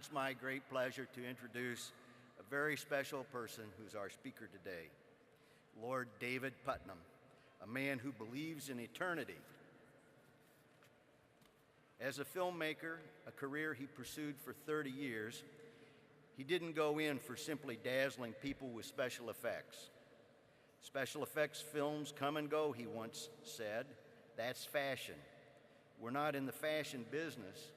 it's my great pleasure to introduce a very special person who's our speaker today, Lord David Puttnam, a man who believes in eternity. As a filmmaker, a career he pursued for 30 years, he didn't go in for simply dazzling people with special effects. Special effects films come and go, he once said. That's fashion. We're not in the fashion business.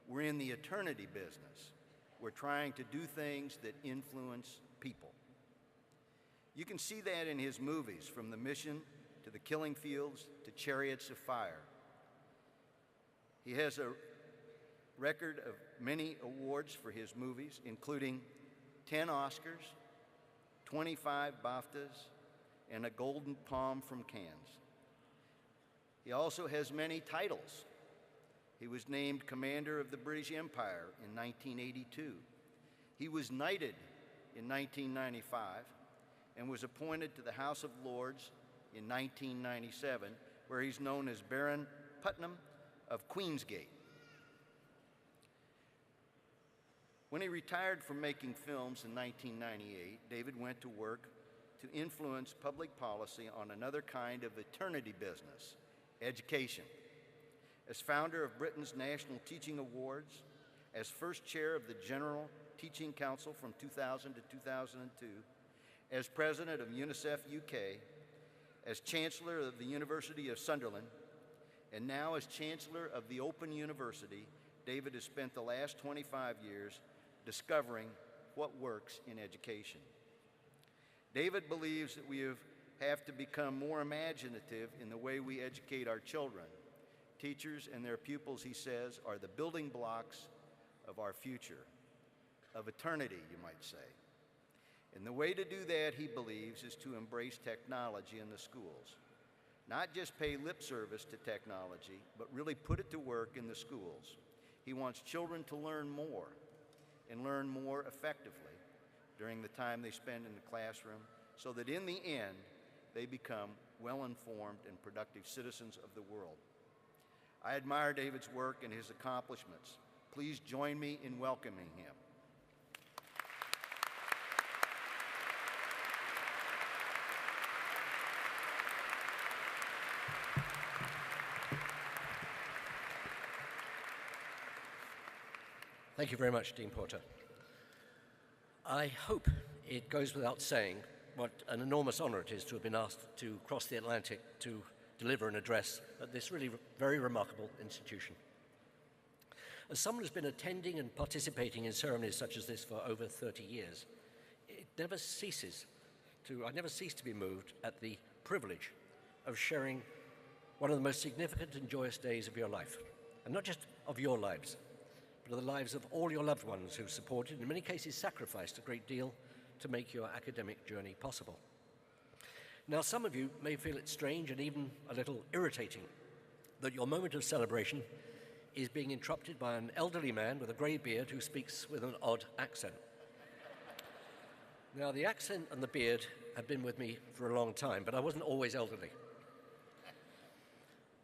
We're in the eternity business. We're trying to do things that influence people. You can see that in his movies, from The Mission to The Killing Fields to Chariots of Fire. He has a record of many awards for his movies, including 10 Oscars, 25 BAFTAs, and a Golden Palm from Cannes. He also has many titles. He was named Commander of the British Empire in 1982. He was knighted in 1995 and was appointed to the House of Lords in 1997, where he's known as Baron Puttnam of Queensgate. When he retired from making films in 1998, David went to work to influence public policy on another kind of eternity business, education. As founder of Britain's National Teaching Awards, as first chair of the General Teaching Council from 2000 to 2002, as president of UNICEF UK, as Chancellor of the University of Sunderland, and now as Chancellor of the Open University, David has spent the last 25 years discovering what works in education. David believes that we have to become more imaginative in the way we educate our children. Teachers and their pupils, he says, are the building blocks of our future, of eternity, you might say. And the way to do that, he believes, is to embrace technology in the schools. Not just pay lip service to technology, but really put it to work in the schools. He wants children to learn more and learn more effectively during the time they spend in the classroom, so that in the end, they become well-informed and productive citizens of the world. I admire David's work and his accomplishments. Please join me in welcoming him. Thank you very much, Dean Porter. I hope it goes without saying what an enormous honor it is to have been asked to cross the Atlantic to deliver an address at this really very remarkable institution. As someone who's been attending and participating in ceremonies such as this for over 30 years, I never cease to be moved at the privilege of sharing one of the most significant and joyous days of your life. And not just of your lives, but of the lives of all your loved ones who supported, in many cases sacrificed, a great deal to make your academic journey possible. Now, some of you may feel it strange and even a little irritating that your moment of celebration is being interrupted by an elderly man with a grey beard who speaks with an odd accent. Now, the accent and the beard have been with me for a long time, but I wasn't always elderly.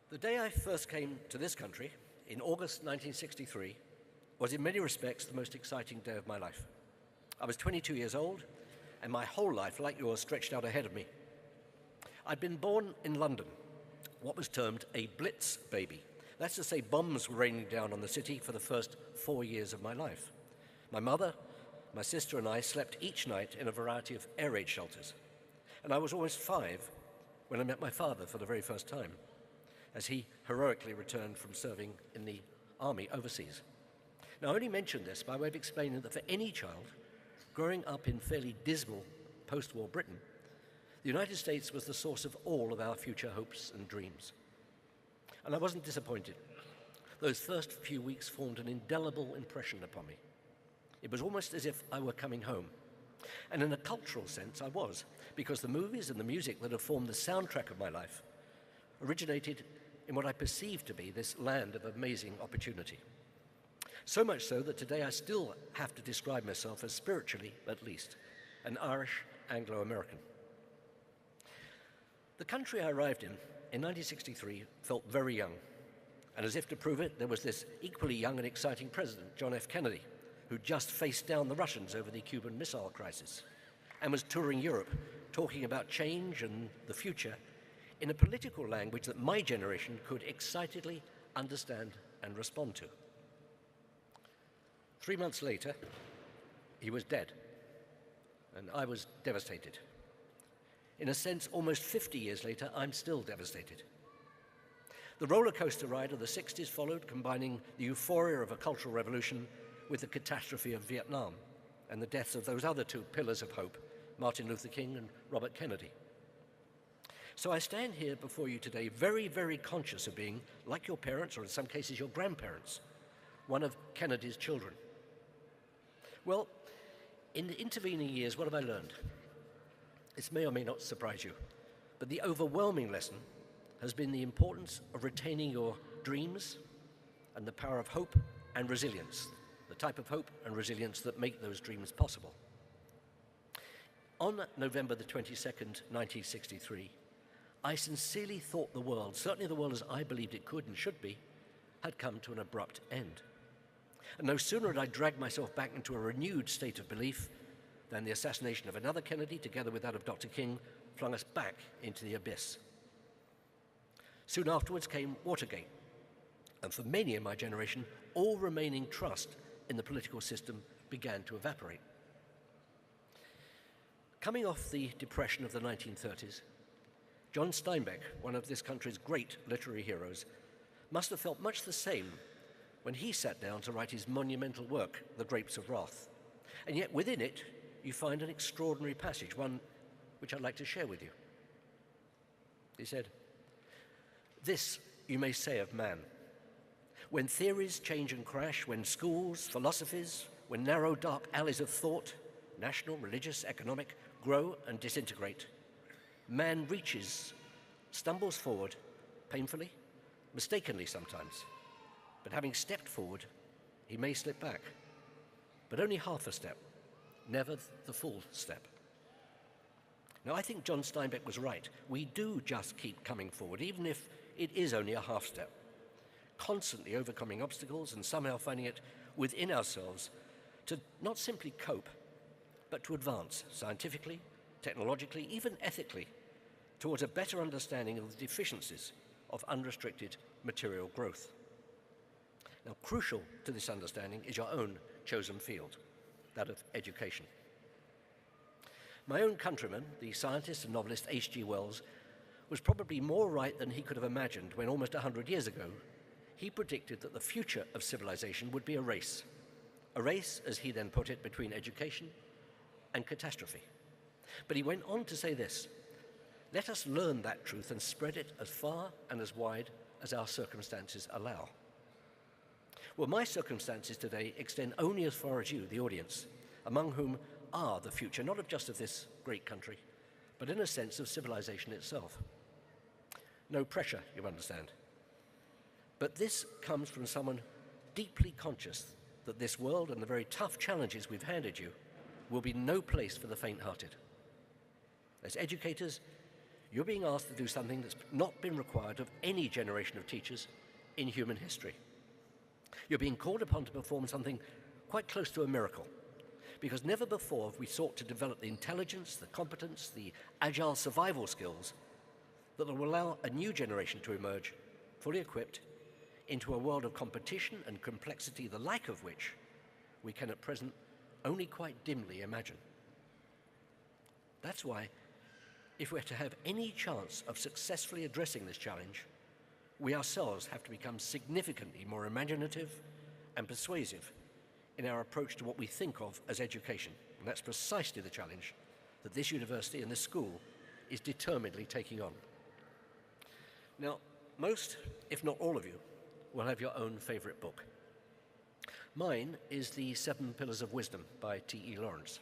The day I first came to this country, in August 1963, was in many respects the most exciting day of my life. I was 22 years old, and my whole life, like yours, stretched out ahead of me. I'd been born in London, what was termed a Blitz baby. That's to say, bombs were raining down on the city for the first 4 years of my life. My mother, my sister, and I slept each night in a variety of air raid shelters. And I was almost 5 when I met my father for the very first time, as he heroically returned from serving in the army overseas. Now, I only mention this by way of explaining that for any child growing up in fairly dismal post-war Britain, the United States was the source of all of our future hopes and dreams. And I wasn't disappointed. Those first few weeks formed an indelible impression upon me. It was almost as if I were coming home. And in a cultural sense, I was, because the movies and the music that have formed the soundtrack of my life originated in what I perceived to be this land of amazing opportunity. So much so that today I still have to describe myself as, spiritually at least, an Irish Anglo-American. The country I arrived in 1963, felt very young. And as if to prove it, there was this equally young and exciting president, John F. Kennedy, who just faced down the Russians over the Cuban Missile Crisis and was touring Europe talking about change and the future in a political language that my generation could excitedly understand and respond to. 3 months later, he was dead, and I was devastated. In a sense, almost 50 years later, I'm still devastated. The roller coaster ride of the 60s followed, combining the euphoria of a cultural revolution with the catastrophe of Vietnam and the deaths of those other two pillars of hope, Martin Luther King and Robert Kennedy. So I stand here before you today very, very conscious of being, like your parents, or in some cases your grandparents, one of Kennedy's children. Well, in the intervening years, what have I learned? This may or may not surprise you, but the overwhelming lesson has been the importance of retaining your dreams and the power of hope and resilience, the type of hope and resilience that make those dreams possible. On November the 22nd, 1963, I sincerely thought the world, certainly the world as I believed it could and should be, had come to an abrupt end. And no sooner had I dragged myself back into a renewed state of belief than the assassination of another Kennedy, together with that of Dr. King, flung us back into the abyss. Soon afterwards came Watergate, and for many in my generation, all remaining trust in the political system began to evaporate. Coming off the depression of the 1930s, John Steinbeck, one of this country's great literary heroes, must have felt much the same when he sat down to write his monumental work, The Grapes of Wrath. And yet within it, you find an extraordinary passage, one which I'd like to share with you. He said, "This you may say of man. When theories change and crash, when schools, philosophies, when narrow, dark alleys of thought, national, religious, economic, grow and disintegrate, man reaches, stumbles forward, painfully, mistakenly sometimes, but having stepped forward, he may slip back, but only half a step, never the full step." Now, I think John Steinbeck was right. We do just keep coming forward, even if it is only a half step, constantly overcoming obstacles and somehow finding it within ourselves to not simply cope, but to advance scientifically, technologically, even ethically, towards a better understanding of the deficiencies of unrestricted material growth. Now, crucial to this understanding is your own chosen field, that of education. My own countryman, the scientist and novelist H.G. Wells, was probably more right than he could have imagined when almost 100 years ago, he predicted that the future of civilization would be a race, as he then put it, between education and catastrophe. But he went on to say this: "Let us learn that truth and spread it as far and as wide as our circumstances allow." Well, my circumstances today extend only as far as you, the audience, among whom are the future, not of just of this great country, but in a sense of civilization itself. No pressure, you understand. But this comes from someone deeply conscious that this world and the very tough challenges we've handed you will be no place for the faint-hearted. As educators, you're being asked to do something that's not been required of any generation of teachers in human history. You're being called upon to perform something quite close to a miracle, because never before have we sought to develop the intelligence, the competence, the agile survival skills that will allow a new generation to emerge, fully equipped, into a world of competition and complexity, the like of which we can at present only quite dimly imagine. That's why, if we're to have any chance of successfully addressing this challenge, we ourselves have to become significantly more imaginative and persuasive in our approach to what we think of as education. And that's precisely the challenge that this university and this school is determinedly taking on. Now, most, if not all of you, will have your own favorite book. Mine is The 7 Pillars of Wisdom by T.E. Lawrence.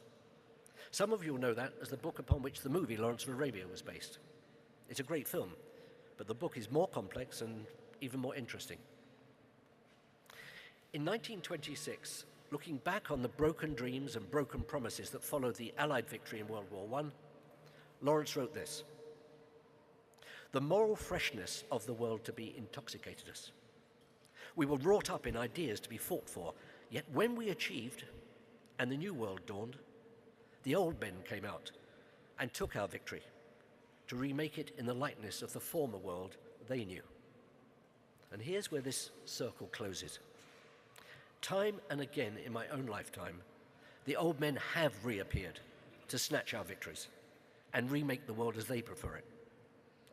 Some of you will know that as the book upon which the movie Lawrence of Arabia was based. It's a great film, but the book is more complex and even more interesting. In 1926, looking back on the broken dreams and broken promises that followed the Allied victory in World War I, Lawrence wrote this: "The moral freshness of the world to be intoxicated us. We were wrought up in ideas to be fought for, yet when we achieved, and the new world dawned, the old men came out and took our victory to remake it in the likeness of the former world they knew. And here's where this circle closes. Time and again in my own lifetime, the old men have reappeared to snatch our victories and remake the world as they prefer it.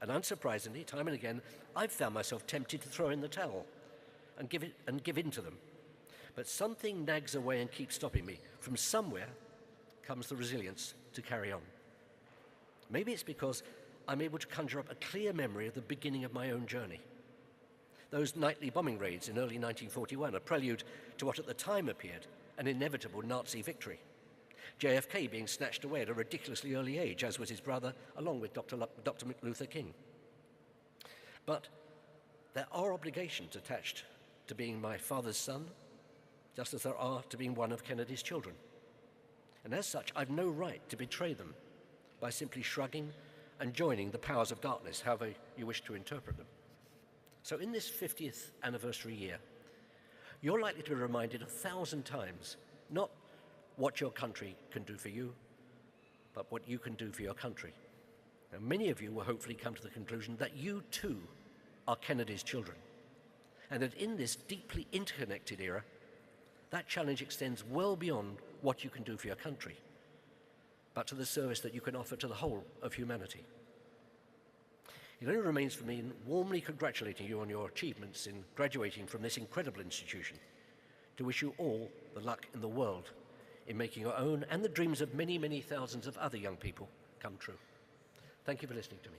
And unsurprisingly, time and again, I've found myself tempted to throw in the towel and give in to them. But something nags away and keeps stopping me. From somewhere comes the resilience to carry on. Maybe it's because I'm able to conjure up a clear memory of the beginning of my own journey. Those nightly bombing raids in early 1941, a prelude to what at the time appeared an inevitable Nazi victory. JFK being snatched away at a ridiculously early age, as was his brother, along with Dr. Luther King. But there are obligations attached to being my father's son, just as there are to being one of Kennedy's children. And as such, I've no right to betray them by simply shrugging and joining the powers of darkness, however you wish to interpret them. So in this 50th anniversary year, you're likely to be reminded 1,000 times, not what your country can do for you, but what you can do for your country. Now, many of you will hopefully come to the conclusion that you too are Kennedy's children, and that in this deeply interconnected era, that challenge extends well beyond what you can do for your country, but to the service that you can offer to the whole of humanity. It only remains for me in warmly congratulating you on your achievements in graduating from this incredible institution to wish you all the luck in the world in making your own and the dreams of many, many thousands of other young people come true. Thank you for listening to me.